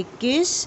21،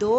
2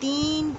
3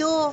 2،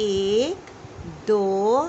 1، 2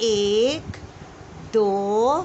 1، 2